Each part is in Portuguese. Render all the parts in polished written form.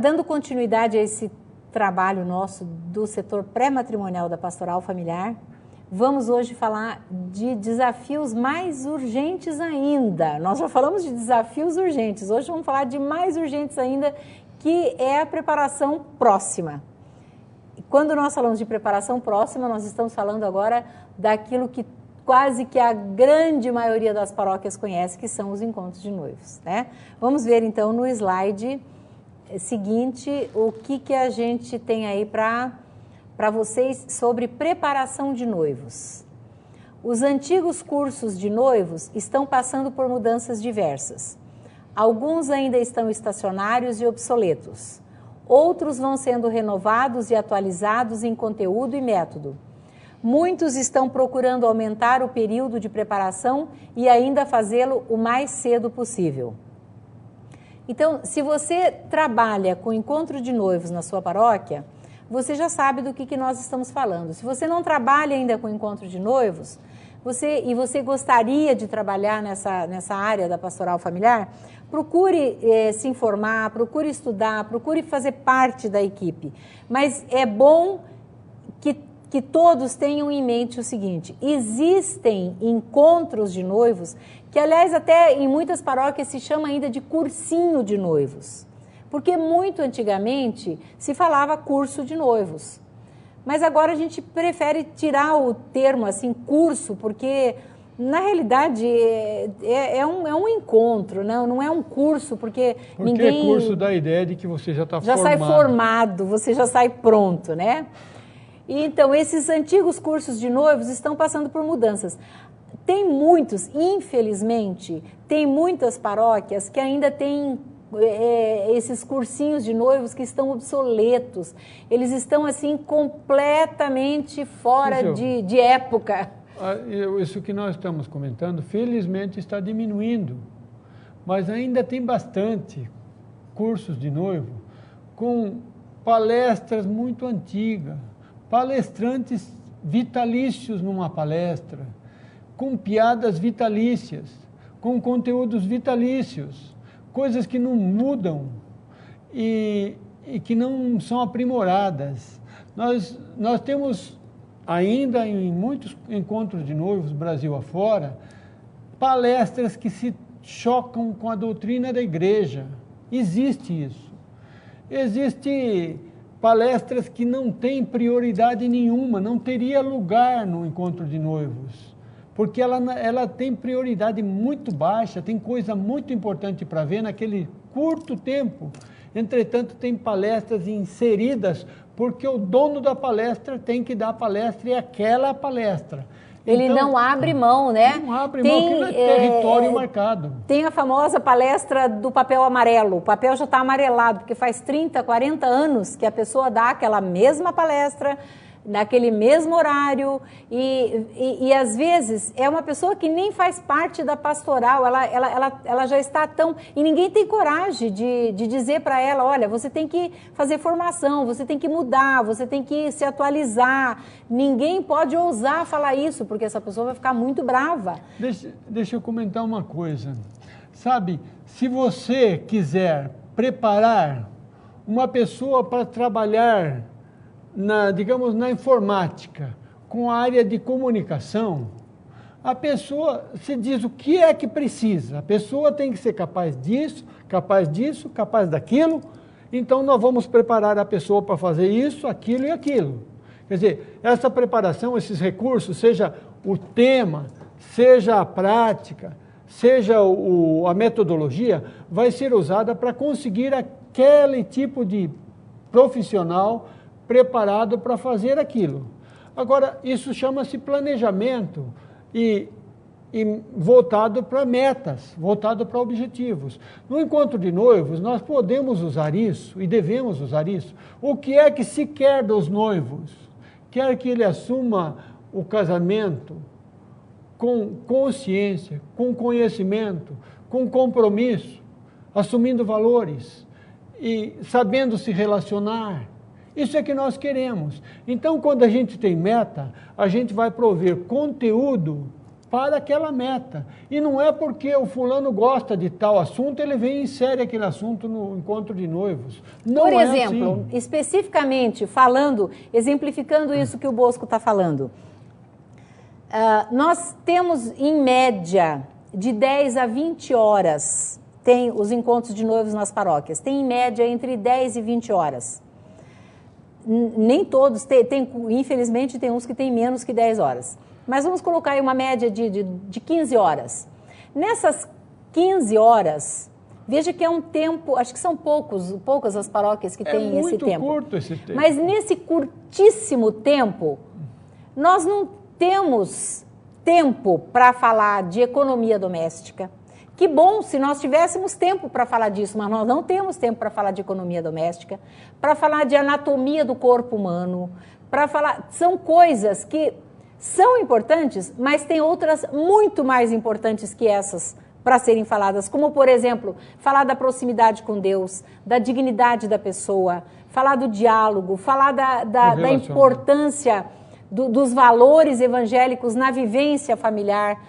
Dando continuidade a esse trabalho nosso do setor pré-matrimonial da Pastoral Familiar, vamos hoje falar de desafios mais urgentes ainda. Nós já falamos de desafios urgentes, hoje vamos falar de mais urgentes ainda, que é a preparação próxima. Quando nós falamos de preparação próxima, nós estamos falando agora daquilo que quase que a grande maioria das paróquias conhece, que são os encontros de noivos, né? Vamos ver então no slide seguinte o que a gente tem aí para vocês sobre preparação de noivos. Os antigos cursos de noivos estão passando por mudanças diversas. Alguns ainda estão estacionários e obsoletos. Outros vão sendo renovados e atualizados em conteúdo e método. Muitos estão procurando aumentar o período de preparação e ainda fazê-lo o mais cedo possível. Então, se você trabalha com encontro de noivos na sua paróquia, você já sabe do que nós estamos falando. Se você não trabalha ainda com encontro de noivos, você gostaria de trabalhar nessa área da pastoral familiar, procure se informar, procure estudar, procure fazer parte da equipe. Mas é bom que todos tenham em mente o seguinte: existem encontros de noivos, que aliás até em muitas paróquias se chama ainda de cursinho de noivos, porque muito antigamente se falava curso de noivos, mas agora a gente prefere tirar o termo assim, curso, porque na realidade é um encontro, não é um curso, porque ninguém... curso dá a ideia de que você já está formado. Já sai formado, você já sai pronto, né? E então, esses antigos cursos de noivos estão passando por mudanças. Tem muitos, infelizmente, tem muitas paróquias que ainda têm esses cursinhos de noivos que estão obsoletos. Eles estão, assim, completamente fora de época. Isso que nós estamos comentando, felizmente, está diminuindo. Mas ainda tem bastante cursos de noivo com palestras muito antigas, palestrantes vitalícios numa palestra, com piadas vitalícias, com conteúdos vitalícios, coisas que não mudam e que não são aprimoradas. Nós temos ainda em muitos encontros de noivos, Brasil afora, palestras que se chocam com a doutrina da igreja. Existe isso. Existe palestras que não têm prioridade nenhuma, não teria lugar no encontro de noivos, porque ela tem prioridade muito baixa, tem coisa muito importante para ver naquele curto tempo. Entretanto, tem palestras inseridas, porque o dono da palestra tem que dar a palestra e aquela palestra. Ele então, não abre mão, né? Não abre mão, aquilo é território marcado. Tem a famosa palestra do papel amarelo. O papel já está amarelado, porque faz 30, 40 anos que a pessoa dá aquela mesma palestra, naquele mesmo horário, e às vezes é uma pessoa que nem faz parte da pastoral, ela já está tão... E ninguém tem coragem de dizer para ela: olha, você tem que fazer formação, você tem que mudar, você tem que se atualizar. Ninguém pode ousar falar isso, porque essa pessoa vai ficar muito brava. Deixa eu comentar uma coisa. Sabe, se você quiser preparar uma pessoa para trabalhar digamos, na informática, com a área de comunicação, a pessoa se diz o que é que precisa. A pessoa tem que ser capaz disso, capaz daquilo. Então, nós vamos preparar a pessoa para fazer isso, aquilo e aquilo. Quer dizer, essa preparação, esses recursos, seja o tema, seja a prática, seja a metodologia, vai ser usada para conseguir aquele tipo de profissional preparado para fazer aquilo. Agora, isso chama-se planejamento e voltado para metas, voltado para objetivos. No encontro de noivos, nós podemos usar isso e devemos usar isso. O que é que se quer dos noivos? Quer que ele assuma o casamento com consciência, com conhecimento, com compromisso, assumindo valores e sabendo se relacionar. Isso é que nós queremos. Então, quando a gente tem meta, a gente vai prover conteúdo para aquela meta. E não é porque o fulano gosta de tal assunto, ele vem e insere aquele assunto no encontro de noivos. Não Por é exemplo, assim. especificamente falando, exemplificando isso que o Bosco está falando, nós temos em média de 10 a 20 horas, tem os encontros de noivos nas paróquias, tem em média entre 10 e 20 horas. Nem todos, infelizmente tem uns que tem menos que 10 horas. Mas vamos colocar aí uma média de 15 horas. Nessas 15 horas, veja que é um tempo, acho que são poucas as paróquias que têm esse tempo. É muito curto esse tempo. Mas nesse curtíssimo tempo, nós não temos tempo para falar de economia doméstica. Que bom se nós tivéssemos tempo para falar disso, mas nós não temos tempo para falar de economia doméstica, para falar de anatomia do corpo humano, para falar... São coisas que são importantes, mas tem outras muito mais importantes que essas para serem faladas, como, por exemplo, falar da proximidade com Deus, da dignidade da pessoa, falar do diálogo, falar da importância dos valores evangélicos na vivência familiar.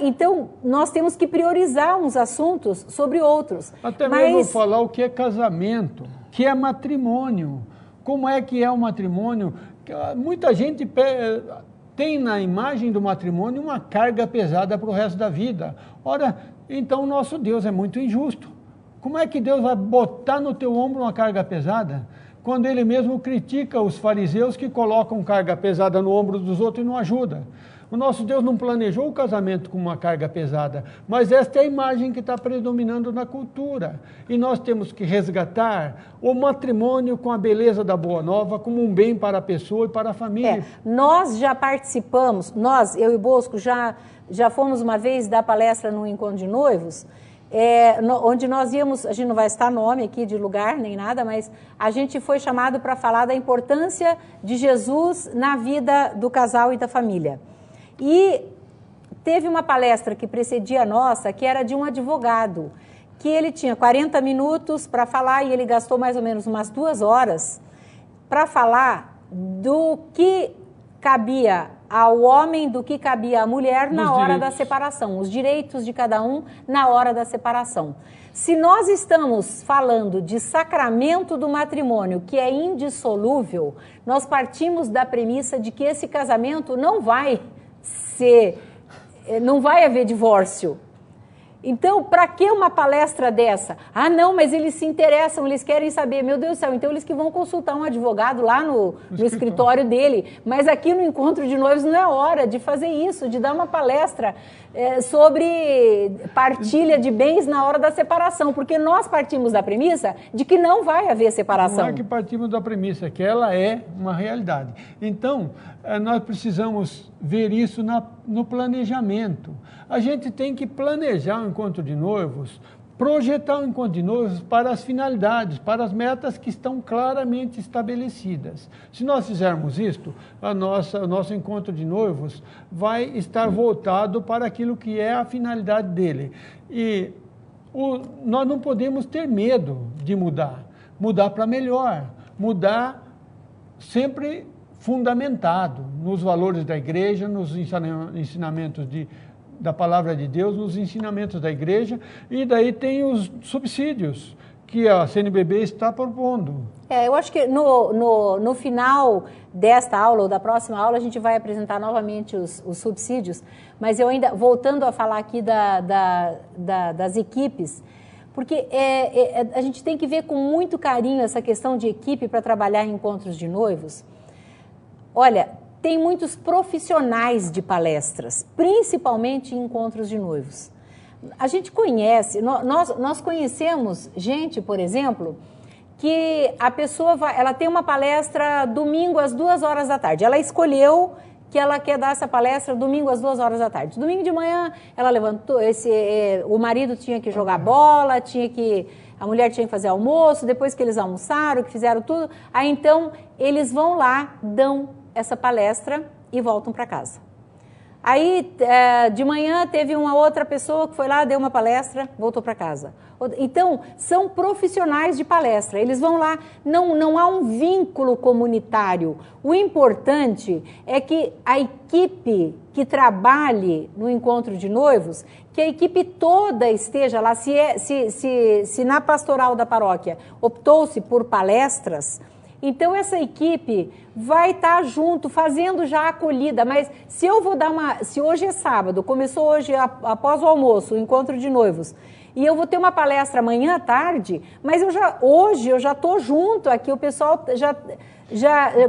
Então, nós temos que priorizar uns assuntos sobre outros. Até mesmo falar o que é casamento, o que é matrimônio, como é que é o matrimônio. Muita gente tem na imagem do matrimônio uma carga pesada para o resto da vida. Ora, então o nosso Deus é muito injusto. Como é que Deus vai botar no teu ombro uma carga pesada? Quando ele mesmo critica os fariseus que colocam carga pesada no ombro dos outros e não ajuda. O nosso Deus não planejou o casamento com uma carga pesada, mas esta é a imagem que está predominando na cultura. E nós temos que resgatar o matrimônio com a beleza da Boa Nova como um bem para a pessoa e para a família. Nós já participamos, eu e Bosco, já fomos uma vez dar palestra no Encontro de Noivos, onde nós íamos, a gente não vai citar nome aqui de lugar nem nada, mas a gente foi chamado para falar da importância de Jesus na vida do casal e da família. E teve uma palestra que precedia a nossa, que era de um advogado, que ele tinha 40 minutos para falar e ele gastou mais ou menos umas 2 horas para falar do que cabia ao homem, do que cabia à mulher na hora da separação, os direitos de cada um na hora da separação. Se nós estamos falando de sacramento do matrimônio, que é indissolúvel, nós partimos da premissa de que esse casamento não vai haver divórcio. Então, para que uma palestra dessa? Ah, não, mas eles se interessam, eles querem saber. Meu Deus do céu, então eles que vão consultar um advogado lá no escritório dele. Mas aqui no Encontro de Noivos não é hora de fazer isso, de dar uma palestra sobre partilha de bens na hora da separação, porque nós partimos da premissa de que não vai haver separação. Não é que partimos da premissa, que ela é uma realidade. Então, nós precisamos ver isso no planejamento. A gente tem que planejar o encontro de noivos, projetar o encontro de noivos para as finalidades, para as metas que estão claramente estabelecidas. Se nós fizermos isto, o nosso encontro de noivos vai estar voltado para aquilo que é a finalidade dele. E nós não podemos ter medo de mudar para melhor, mudar sempre fundamentado nos valores da igreja, nos ensinamentos da palavra de Deus, nos ensinamentos da igreja, e daí tem os subsídios que a CNBB está propondo. Eu acho que no final desta aula ou da próxima aula a gente vai apresentar novamente os subsídios, mas eu ainda, voltando a falar aqui das equipes, porque a gente tem que ver com muito carinho essa questão de equipe para trabalhar em encontros de noivos. Olha, tem muitos profissionais de palestras, principalmente em encontros de noivos. A gente conhece, nós conhecemos gente, por exemplo, que a pessoa ela tem uma palestra domingo às 2 horas da tarde. Ela escolheu que ela quer dar essa palestra domingo às 2 horas da tarde. Domingo de manhã, ela levantou, o marido tinha que jogar bola, a mulher tinha que fazer almoço, depois que eles almoçaram, que fizeram tudo, aí então eles vão lá, dão essa palestra e voltam para casa. Aí, de manhã, teve uma outra pessoa que foi lá, deu uma palestra, voltou para casa. Então, são profissionais de palestra, eles vão lá, não há um vínculo comunitário. O importante é que a equipe que trabalhe no encontro de noivos, que a equipe toda esteja lá. Se na pastoral da paróquia optou-se por palestras, então essa equipe vai estar junto, fazendo já a acolhida. Mas se eu vou se hoje é sábado, começou hoje após o almoço, o encontro de noivos, e eu vou ter uma palestra amanhã à tarde, mas hoje eu já estou junto aqui, o pessoal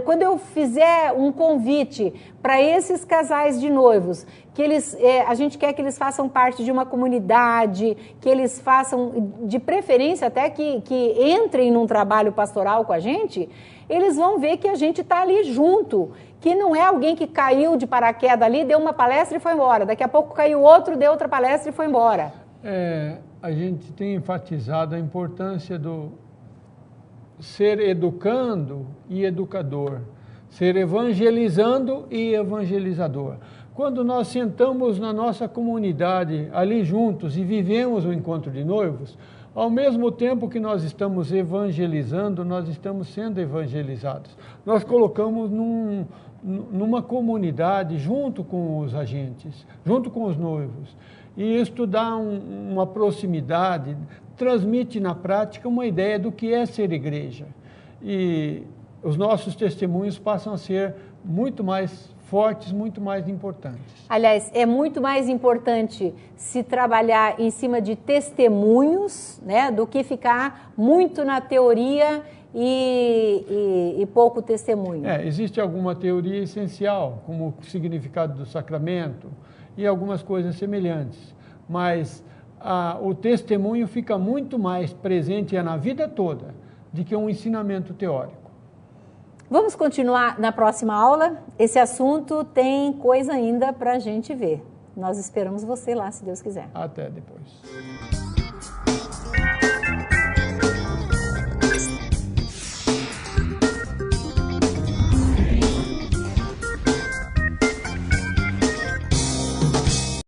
quando eu fizer um convite para esses casais de noivos, que a gente quer que eles façam parte de uma comunidade, que eles façam, de preferência até que entrem num trabalho pastoral com a gente, eles vão ver que a gente está ali junto, que não é alguém que caiu de paraquedas ali, deu uma palestra e foi embora, daqui a pouco caiu outro, deu outra palestra e foi embora. A gente tem enfatizado a importância do ser educando e educador, ser evangelizando e evangelizador. Quando nós sentamos na nossa comunidade ali juntos e vivemos o encontro de noivos, ao mesmo tempo que nós estamos evangelizando, nós estamos sendo evangelizados. Nós colocamos numa comunidade junto com os agentes, junto com os noivos. E isso dá uma proximidade, transmite na prática uma ideia do que é ser igreja. E os nossos testemunhos passam a ser muito mais fortes, muito mais importantes. Aliás, é muito mais importante se trabalhar em cima de testemunhos, né, do que ficar muito na teoria e pouco testemunho. Existe alguma teoria essencial, como o significado do sacramento e algumas coisas semelhantes, mas o testemunho fica muito mais presente na vida toda do que um ensinamento teórico. Vamos continuar na próxima aula. Esse assunto tem coisa ainda para a gente ver. Nós esperamos você lá, se Deus quiser. Até depois.